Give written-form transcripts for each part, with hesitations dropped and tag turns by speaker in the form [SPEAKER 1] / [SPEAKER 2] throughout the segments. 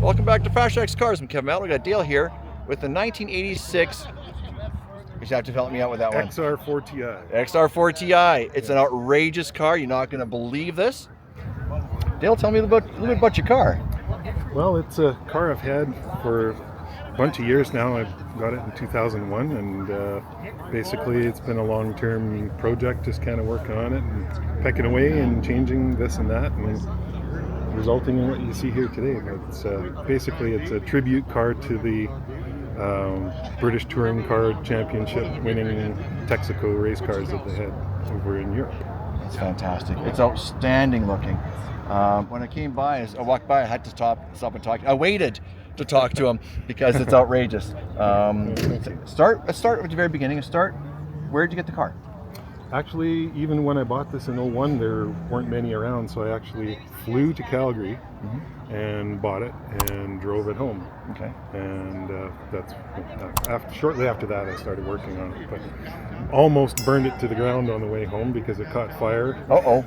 [SPEAKER 1] Welcome back to FasTrax Cars. I'm Kevin Matlo. We got Dale here with the 1986. You have to help me out with that one.
[SPEAKER 2] XR4Ti.
[SPEAKER 1] XR4Ti. It's an outrageous car. You're not going to believe this. Dale, tell me a little bit about your car.
[SPEAKER 2] Well, it's a car I've had for a bunch of years now. I got it in 2001, and basically it's been a long-term project, just kind of working on it and pecking away and changing this and that, and resulting in what you see here today. But it's basically it's a tribute car to the British Touring Car Championship winning Texaco race cars that they had over in Europe.
[SPEAKER 1] It's fantastic. It's outstanding looking. When I came by, as I walked by, I had to stop and talk. I waited to talk to him because it's outrageous. Let's start at the very beginning. Where did you get the car?
[SPEAKER 2] Actually, even when I bought this in 01, there weren't many around, so I actually flew to Calgary and bought it and drove it home.
[SPEAKER 1] Okay.
[SPEAKER 2] And shortly after that, I started working on it, but almost burned it to the ground on the way home because it caught fire.
[SPEAKER 1] Uh-oh.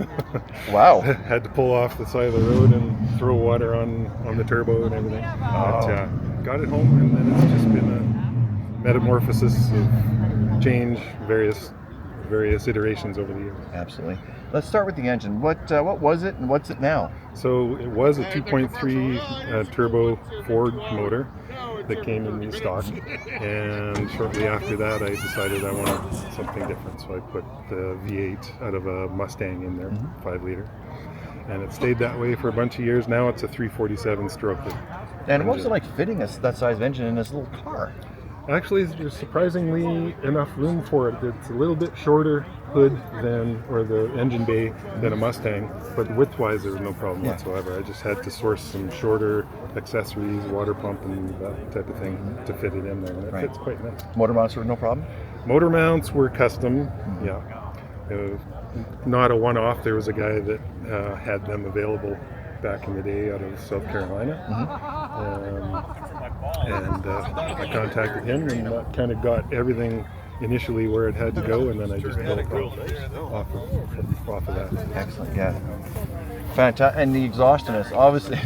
[SPEAKER 1] Wow.
[SPEAKER 2] Had to pull off the side of the road and throw water on the turbo and everything. But got it home, and then it's just been a metamorphosis of change, various iterations over the years.
[SPEAKER 1] Absolutely. Let's start with the engine. What was it and what's it now?
[SPEAKER 2] So it was a 2.3 turbo Ford motor that came in new stock, and shortly after that I decided I wanted something different, so I put the V8 out of a Mustang in there, 5 liter, and it stayed that way for a bunch of years. Now it's a 347 stroke.
[SPEAKER 1] And what was it like fitting that size engine in this little car?
[SPEAKER 2] Actually, there's surprisingly enough room for it. It's a little bit shorter hood or the engine bay than a Mustang, but width-wise there was no problem whatsoever. I just had to source some shorter accessories, water pump and that type of thing to fit it in there, and it fits quite nice.
[SPEAKER 1] Motor mounts were no problem?
[SPEAKER 2] Motor mounts were custom, not a one-off. There was a guy that had them available back in the day out of South Carolina. And I contacted him, and that kind of got everything initially where it had to go, and then I just built off of that.
[SPEAKER 1] Excellent, yeah. Fantastic. And the exhaust in this, obviously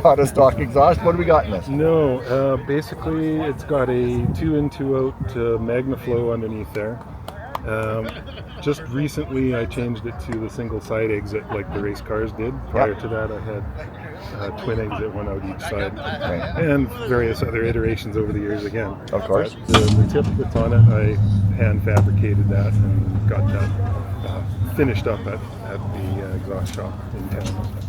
[SPEAKER 1] not a stock exhaust. What do we got in this?
[SPEAKER 2] No, basically it's got a 2 in 2 out MagnaFlow underneath there. Just recently I changed it to the single side exit like the race cars did. Prior to that I had twin exit, one out each side, and various other iterations over the years again. Of
[SPEAKER 1] course.
[SPEAKER 2] But the tip that's on it, I hand fabricated that and got that finished up at the exhaust shop in town.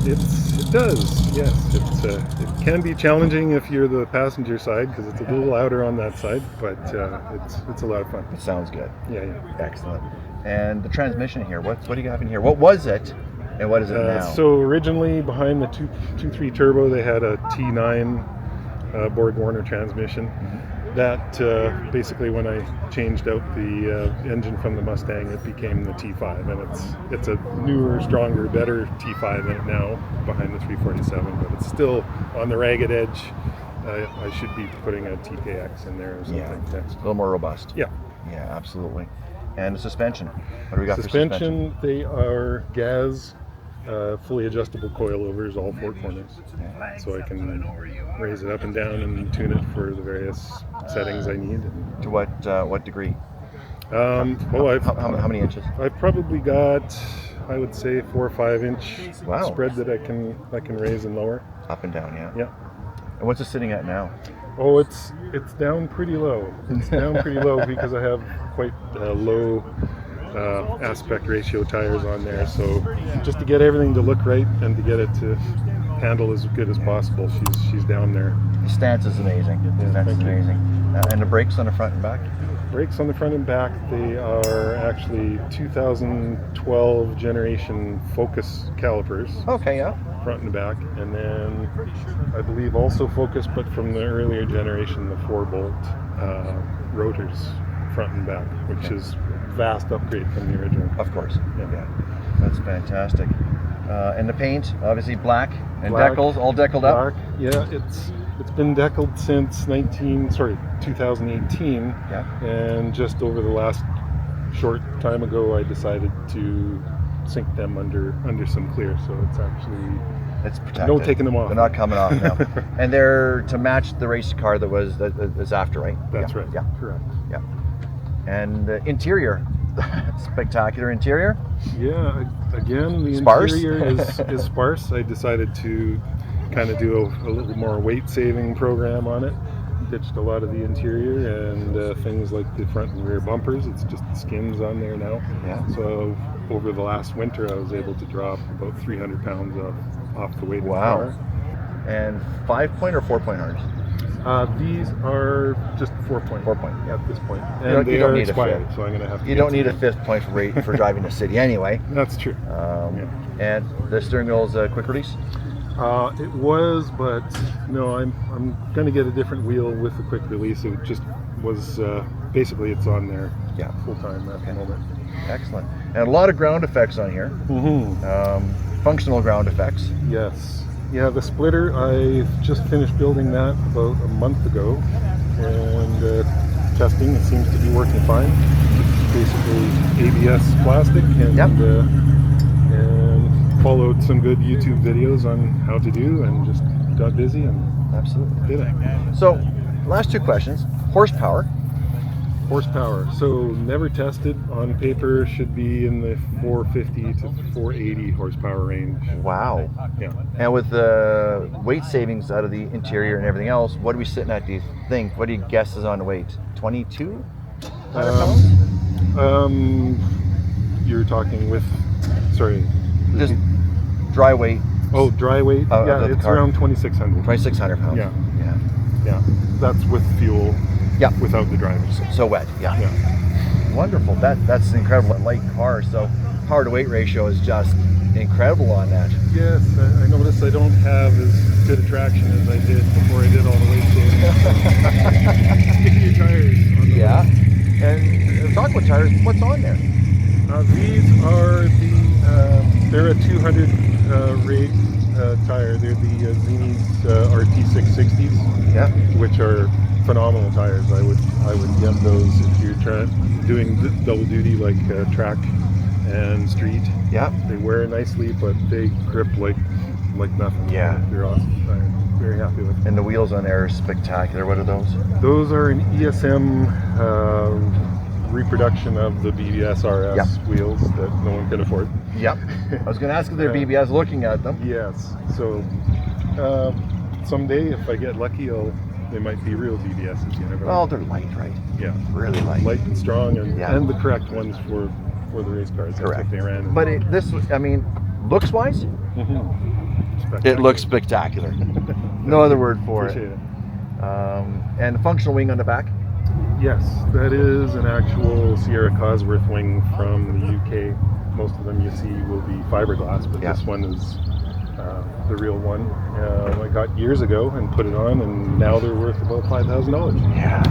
[SPEAKER 2] It does, yes. It can be challenging if you're the passenger side because it's a little louder on that side, but it's a lot of fun.
[SPEAKER 1] It sounds good.
[SPEAKER 2] Yeah.
[SPEAKER 1] Excellent. And the transmission here, what do you have in here? What was it, and what is it now?
[SPEAKER 2] So originally behind the 2.3 turbo, they had a T9 Borg Warner transmission. That basically, when I changed out the engine from the Mustang, it became the T5, and it's a newer, stronger, better T5 in it now behind the 347, but it's still on the ragged edge. I should be putting a TKX in there or something next.
[SPEAKER 1] A little more robust.
[SPEAKER 2] Yeah,
[SPEAKER 1] absolutely. And the suspension, what do we got for
[SPEAKER 2] suspension? They are GAZ fully adjustable coilovers, all 4 corners, so I can raise it up and down and tune it for the various settings I need.
[SPEAKER 1] To what degree?
[SPEAKER 2] Well,
[SPEAKER 1] How many inches?
[SPEAKER 2] I've probably got, I would say, 4 or 5 inch
[SPEAKER 1] Wow.
[SPEAKER 2] spread that I can raise and lower.
[SPEAKER 1] Up and down, yeah.
[SPEAKER 2] Yeah.
[SPEAKER 1] And what's it sitting at now?
[SPEAKER 2] Oh, it's down pretty low. It's down pretty low because I have quite low aspect ratio tires on there. So just to get everything to look right and to get it to handle as good as possible, she's down there.
[SPEAKER 1] The stance is amazing. The stance is amazing. And the brakes on the front and back?
[SPEAKER 2] Brakes on the front and back, they are actually 2012 generation Focus calipers.
[SPEAKER 1] Okay, yeah.
[SPEAKER 2] Front and back, and then I believe also Focus, but from the earlier generation, the 4-bolt rotors, front and back, which is vast upgrade from the original.
[SPEAKER 1] Of course.
[SPEAKER 2] Yeah.
[SPEAKER 1] That's fantastic. And the paint, obviously black and
[SPEAKER 2] Black,
[SPEAKER 1] decals, all deckled up.
[SPEAKER 2] Black, yeah, it's been deckled since 2018.
[SPEAKER 1] Yeah.
[SPEAKER 2] And just over the last short time ago, I decided to sink them under some clear, so it's actually
[SPEAKER 1] protected.
[SPEAKER 2] no taking them off.
[SPEAKER 1] They're not coming off now. And they're to match the race car that was after, right?
[SPEAKER 2] That's right.
[SPEAKER 1] Yeah.
[SPEAKER 2] Correct.
[SPEAKER 1] Yeah. And interior, spectacular interior.
[SPEAKER 2] Yeah. Again, the
[SPEAKER 1] Sparse?
[SPEAKER 2] interior is sparse. I decided to kind of do a little more weight saving program on it. Ditched a lot of the interior and things like the front and rear bumpers. It's just the skins on there now.
[SPEAKER 1] Yeah.
[SPEAKER 2] So over the last winter, I was able to drop about 300 pounds off the weight of the
[SPEAKER 1] Wow.
[SPEAKER 2] car.
[SPEAKER 1] And 5-point or 4-point harness?
[SPEAKER 2] These are just 4-point.
[SPEAKER 1] 4-point.
[SPEAKER 2] At this point.
[SPEAKER 1] You
[SPEAKER 2] And
[SPEAKER 1] don't
[SPEAKER 2] they
[SPEAKER 1] need
[SPEAKER 2] are
[SPEAKER 1] a
[SPEAKER 2] expired,
[SPEAKER 1] fifth.
[SPEAKER 2] so I'm going to have to.
[SPEAKER 1] You don't need a 5th point for driving the city anyway.
[SPEAKER 2] That's true.
[SPEAKER 1] And the steering wheel is a quick release?
[SPEAKER 2] It was, but no, I'm going to get a different wheel with the quick release. It just was basically it's on there full time at the moment.
[SPEAKER 1] Excellent. And a lot of ground effects on here. Functional ground effects.
[SPEAKER 2] Yes. Yeah, the splitter, I just finished building that about a month ago, and testing, it seems to be working fine. It's basically ABS plastic, and followed some good YouTube videos on how to do, and just got busy and
[SPEAKER 1] absolutely
[SPEAKER 2] did it.
[SPEAKER 1] So, last 2 questions. Horsepower.
[SPEAKER 2] So never tested. On paper should be in the 450 to 480 horsepower range.
[SPEAKER 1] Wow.
[SPEAKER 2] Yeah.
[SPEAKER 1] And with the weight savings out of the interior and everything else, what are we sitting at, do you think? What do you guess is on the weight? 22 pounds?
[SPEAKER 2] You're talking with, sorry.
[SPEAKER 1] Just dry weight.
[SPEAKER 2] Oh, dry weight? Yeah, it's
[SPEAKER 1] car.
[SPEAKER 2] around 2,600.
[SPEAKER 1] 2,600 pounds.
[SPEAKER 2] Yeah. That's with fuel.
[SPEAKER 1] Yeah.
[SPEAKER 2] Without the drivers.
[SPEAKER 1] So wet. Yeah. Wonderful. That's incredible. A light car. So power to weight ratio is just incredible on that.
[SPEAKER 2] Yes, I noticed I don't have as good a traction as I did before I did all the weight saving. Stick your tires on the
[SPEAKER 1] Yeah. And talk about tires. What's on there?
[SPEAKER 2] These are they're a 200 rate tire. They're the Zini's RT660s.
[SPEAKER 1] Yeah.
[SPEAKER 2] Which are phenomenal tires. I would get those if you're doing double duty like track and street.
[SPEAKER 1] Yeah.
[SPEAKER 2] They wear nicely, but they grip like nothing.
[SPEAKER 1] Yeah.
[SPEAKER 2] They're awesome. I'm very happy with them.
[SPEAKER 1] And the wheels on there are spectacular. What are those?
[SPEAKER 2] Those are an ESM reproduction of the BBS RS wheels that no one can afford.
[SPEAKER 1] Yep. I was going to ask if they're BBS looking at them.
[SPEAKER 2] Yes. So someday, if I get lucky, they might be real BBSs. You never know.
[SPEAKER 1] Well, they're light, right?
[SPEAKER 2] Yeah.
[SPEAKER 1] Really light.
[SPEAKER 2] Light and strong, and the correct ones for the race cars. That's
[SPEAKER 1] Correct.
[SPEAKER 2] what they ran.
[SPEAKER 1] But looks wise, it looks spectacular. No other word for
[SPEAKER 2] Appreciate
[SPEAKER 1] it. And the functional wing on the back.
[SPEAKER 2] Yes, that is an actual Sierra Cosworth wing from the UK. Most of them you see will be fiberglass, but this one is the real one. I got years ago and put it on, and now they're worth about $5,000.
[SPEAKER 1] Yeah.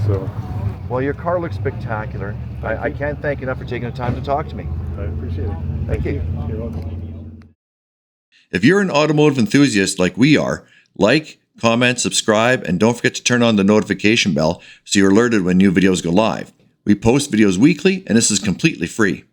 [SPEAKER 2] So.
[SPEAKER 1] Well, your car looks spectacular. I can't thank you enough for taking the time to talk to me.
[SPEAKER 2] I appreciate it.
[SPEAKER 1] Thank you.
[SPEAKER 2] You're welcome.
[SPEAKER 3] If you're an automotive enthusiast like we are, like, comment, subscribe, and don't forget to turn on the notification bell so you're alerted when new videos go live. We post videos weekly, and this is completely free.